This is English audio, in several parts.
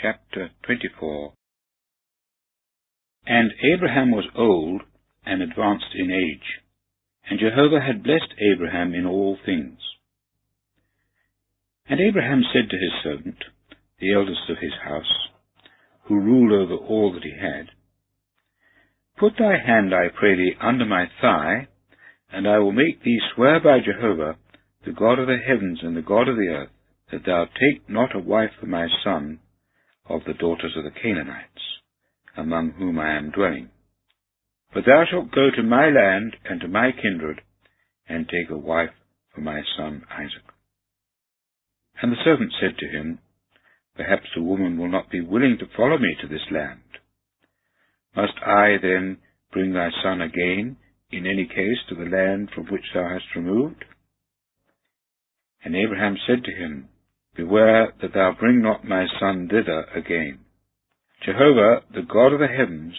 Chapter 24. And Abraham was old and advanced in age, and Jehovah had blessed Abraham in all things. And Abraham said to his servant, the eldest of his house, who ruled over all that he had, Put thy hand, I pray thee, under my thigh, and I will make thee swear by Jehovah, the God of the heavens and the God of the earth, that thou take not a wife for my son of the daughters of the Canaanites, among whom I am dwelling. But thou shalt go to my land and to my kindred, and take a wife for my son Isaac. And the servant said to him, Perhaps the woman will not be willing to follow me to this land. Must I then bring thy son again, in any case, to the land from which thou hast removed? And Abraham said to him, Beware that thou bring not my son thither again. Jehovah, the God of the heavens,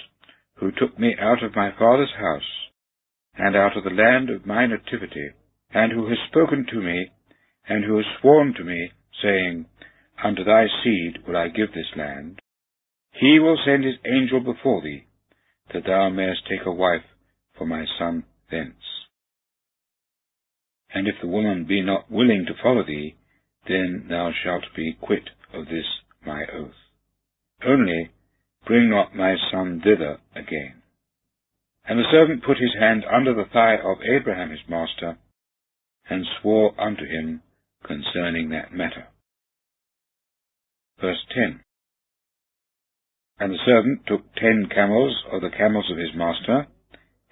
who took me out of my father's house, and out of the land of my nativity, and who has spoken to me, and who has sworn to me, saying, Unto thy seed will I give this land, he will send his angel before thee, that thou mayest take a wife for my son thence. And if the woman be not willing to follow thee, then thou shalt be quit of this my oath. Only bring not my son thither again. And the servant put his hand under the thigh of Abraham his master, and swore unto him concerning that matter. Verse 10. And the servant took 10 camels of the camels of his master,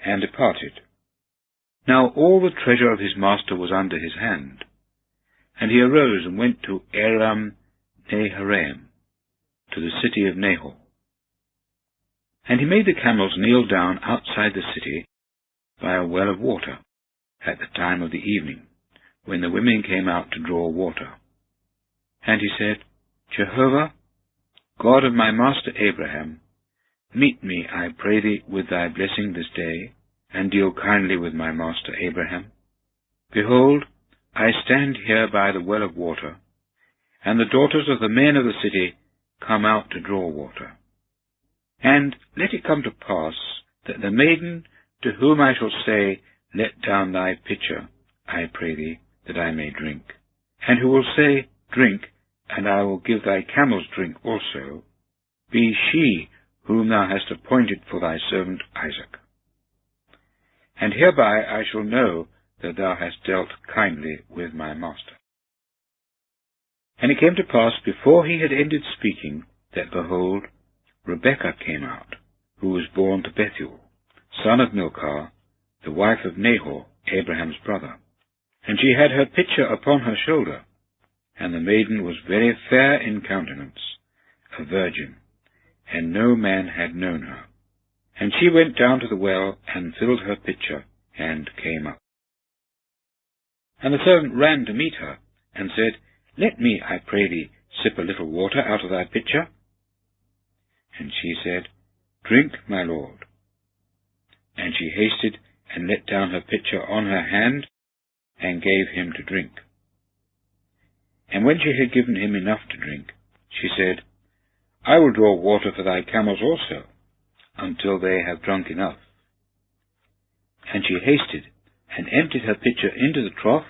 and departed. Now all the treasure of his master was under his hand. And he arose and went to Aram-naharaim, to the city of Nahor. And he made the camels kneel down outside the city by a well of water, at the time of the evening, when the women came out to draw water. And he said, Jehovah, God of my master Abraham, meet me, I pray thee, with thy blessing this day, and deal kindly with my master Abraham. Behold, I stand here by the well of water, and the daughters of the men of the city come out to draw water. And let it come to pass that the maiden to whom I shall say, Let down thy pitcher, I pray thee, that I may drink, and who will say, Drink, and I will give thy camels drink also, be she whom thou hast appointed for thy servant Isaac. And hereby I shall know that thou hast dealt kindly with my master. And it came to pass, before he had ended speaking, that, behold, Rebekah came out, who was born to Bethuel, son of Milcah, the wife of Nahor, Abraham's brother. And she had her pitcher upon her shoulder, and the maiden was very fair in countenance, a virgin, and no man had known her. And she went down to the well, and filled her pitcher, and came up. And the servant ran to meet her, and said, Let me, I pray thee, sip a little water out of thy pitcher. And she said, Drink, my lord. And she hasted, and let down her pitcher on her hand, and gave him to drink. And when she had given him enough to drink, she said, I will draw water for thy camels also, until they have drunk enough. And she hasted, and emptied her pitcher into the trough,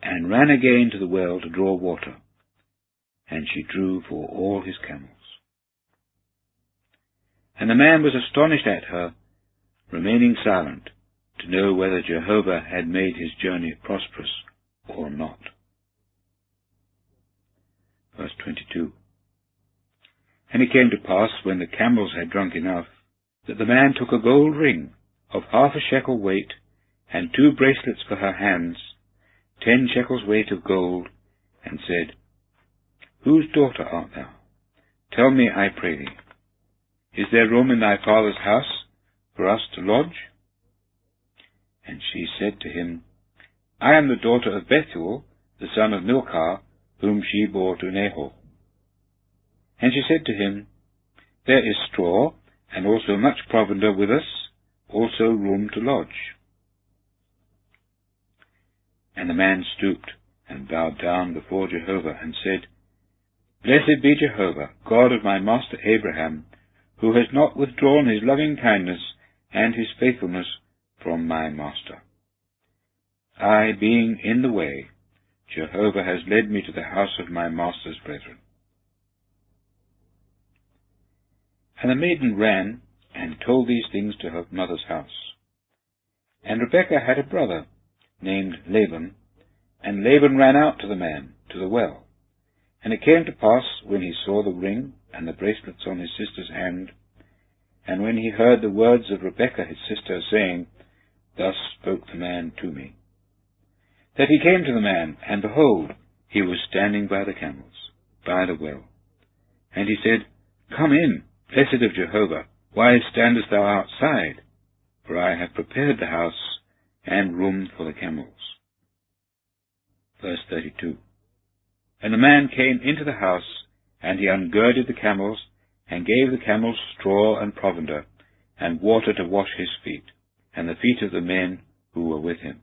and ran again to the well to draw water. And she drew for all his camels. And the man was astonished at her, remaining silent, to know whether Jehovah had made his journey prosperous or not. Verse 22. And it came to pass, when the camels had drunk enough, that the man took a gold ring of 1/2 shekel weight, and 2 bracelets for her hands, 10 shekels weight of gold, and said, Whose daughter art thou? Tell me, I pray thee. Is there room in thy father's house for us to lodge? And she said to him, I am the daughter of Bethuel, the son of Milcah, whom she bore to Nahor. And she said to him, There is straw, and also much provender with us, also room to lodge. And the man stooped, and bowed down before Jehovah, and said, Blessed be Jehovah, God of my master Abraham, who has not withdrawn his loving kindness and his faithfulness from my master. I, being in the way, Jehovah has led me to the house of my master's brethren. And the maiden ran and told these things to her mother's house. And Rebekah had a brother named Laban, and Laban ran out to the man, to the well. And it came to pass, when he saw the ring and the bracelets on his sister's hand, and when he heard the words of Rebekah his sister, saying, Thus spoke the man to me, that he came to the man, and behold, he was standing by the camels, by the well. And he said, Come in, blessed of Jehovah, why standest thou outside? For I have prepared the house and room for the camels. Verse 32. And the man came into the house, and he ungirded the camels, and gave the camels straw and provender, and water to wash his feet, and the feet of the men who were with him.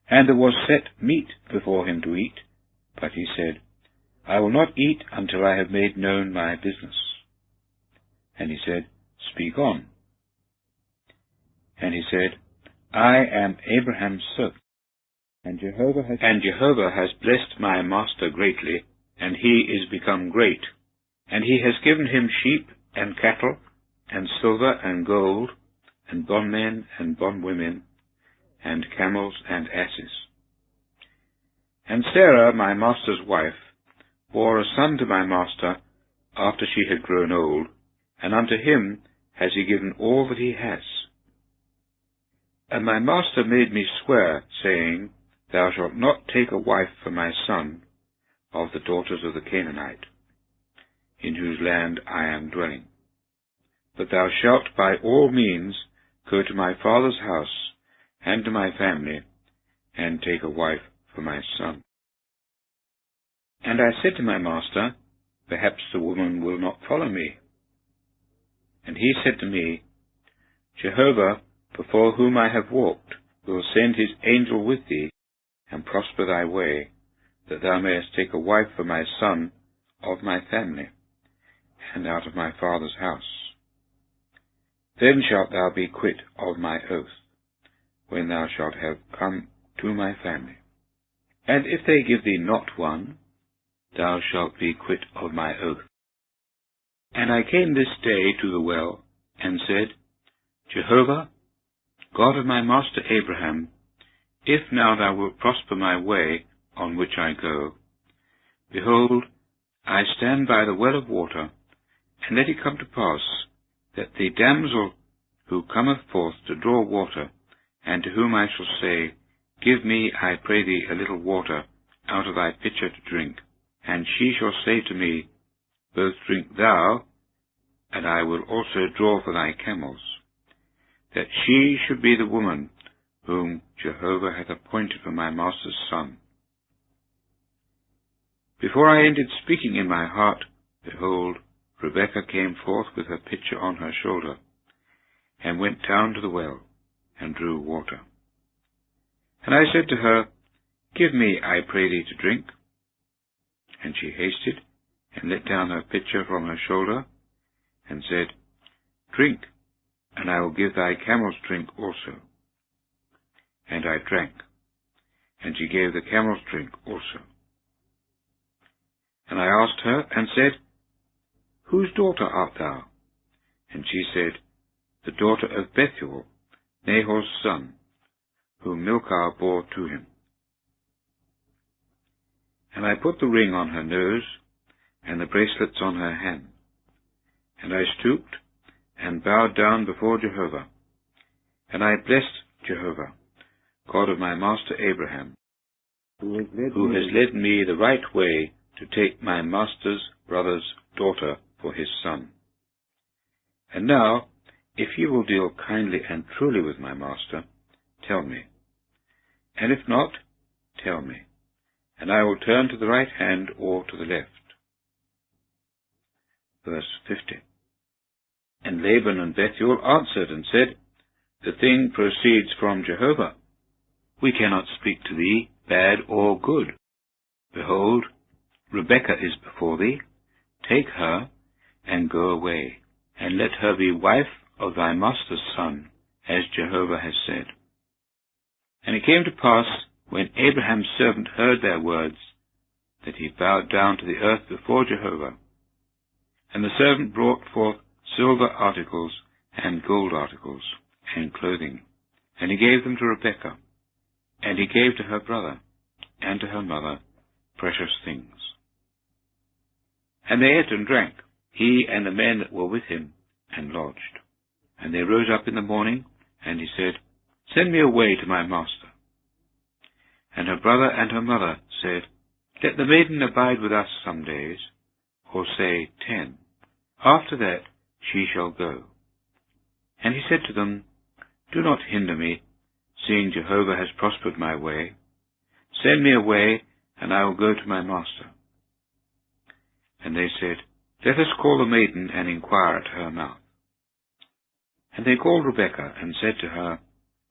And there was set meat before him to eat, but he said, I will not eat until I have made known my business. And he said, Speak on. And he said, I am Abraham's servant, and Jehovah has blessed my master greatly, and he is become great. And he has given him sheep and cattle, and silver and gold, and bondmen and bondwomen, and camels and asses. And Sarah, my master's wife, bore a son to my master after she had grown old, and unto him has he given all that he has. And my master made me swear, saying, Thou shalt not take a wife for my son of the daughters of the Canaanite, in whose land I am dwelling. But thou shalt by all means go to my father's house and to my family, and take a wife for my son. And I said to my master, Perhaps the woman will not follow me. And he said to me, Jehovah, before whom I have walked, will send his angel with thee, and prosper thy way, that thou mayest take a wife for my son of my family, and out of my father's house. Then shalt thou be quit of my oath, when thou shalt have come to my family. And if they give thee not one, thou shalt be quit of my oath. And I came this day to the well, and said, Jehovah, God of my master Abraham, if now thou wilt prosper my way on which I go, behold, I stand by the well of water, and let it come to pass, that the damsel who cometh forth to draw water, and to whom I shall say, Give me, I pray thee, a little water out of thy pitcher to drink, and she shall say to me, Both drink thou, and I will also draw for thy camels, that she should be the woman whom Jehovah hath appointed for my master's son. Before I ended speaking in my heart, behold, Rebekah came forth with her pitcher on her shoulder, and went down to the well, and drew water. And I said to her, Give me, I pray thee, to drink. And she hasted, and let down her pitcher from her shoulder, and said, Drink, and I will give thy camels drink also. And I drank, and she gave the camels drink also. And I asked her, and said, Whose daughter art thou? And she said, The daughter of Bethuel, Nahor's son, whom Milcah bore to him. And I put the ring on her nose, and the bracelets on her hand. And I stooped, and bowed down before Jehovah. And I blessed Jehovah, God of my master Abraham, who has led me the right way to take my master's brother's daughter for his son. And now, if you will deal kindly and truly with my master, tell me. And if not, tell me, and I will turn to the right hand or to the left. Verse 50. And Laban and Bethuel answered and said, The thing proceeds from Jehovah. We cannot speak to thee bad or good. Behold, Rebekah is before thee, take her, and go away, and let her be wife of thy master's son, as Jehovah has said. And it came to pass, when Abraham's servant heard their words, that he bowed down to the earth before Jehovah. And the servant brought forth silver articles, and gold articles, and clothing, and he gave them to Rebekah, and he gave to her brother, and to her mother, precious things. And they ate and drank, he and the men that were with him, and lodged. And they rose up in the morning, and he said, Send me away to my master. And her brother and her mother said, Let the maiden abide with us some days, or say 10. After that she shall go. And he said to them, Do not hinder me, seeing Jehovah has prospered my way. Send me away, and I will go to my master. And they said, Let us call the maiden and inquire at her mouth. And they called Rebekah, and said to her,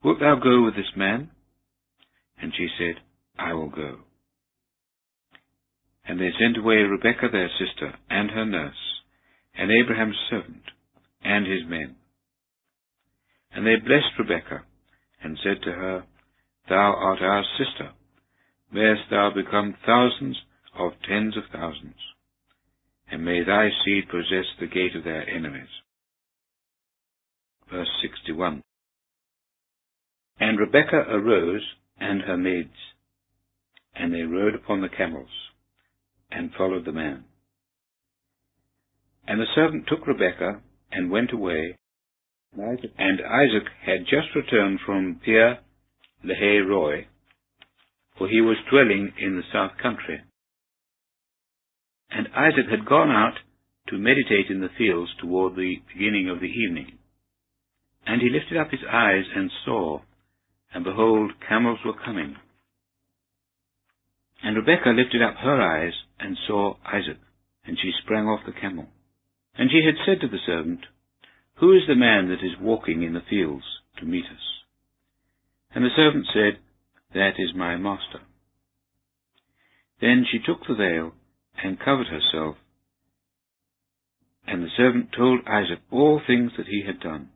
Wilt thou go with this man? And she said, I will go. And they sent away Rebekah their sister, and her nurse, and Abraham's servant, and his men. And they blessed Rebekah, and said to her, Thou art our sister. Mayest thou become thousands of tens of thousands, and may thy seed possess the gate of their enemies. Verse 61. And Rebekah arose, and her maids, and they rode upon the camels, and followed the man. And the servant took Rebekah, and went away, and Isaac had just returned from Pi Lahai-roi, for he was dwelling in the south country. And Isaac had gone out to meditate in the fields toward the beginning of the evening. And he lifted up his eyes and saw, and behold, camels were coming. And Rebekah lifted up her eyes and saw Isaac, and she sprang off the camel. And she had said to the servant, Who is the man that is walking in the fields to meet us? And the servant said, That is my master. Then she took the veil and covered herself, and the servant told Isaac all things that he had done.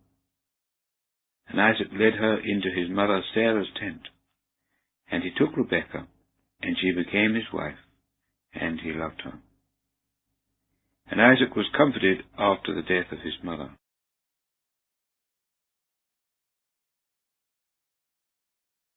And Isaac led her into his mother Sarah's tent, and he took Rebekah, and she became his wife, and he loved her. And Isaac was comforted after the death of his mother.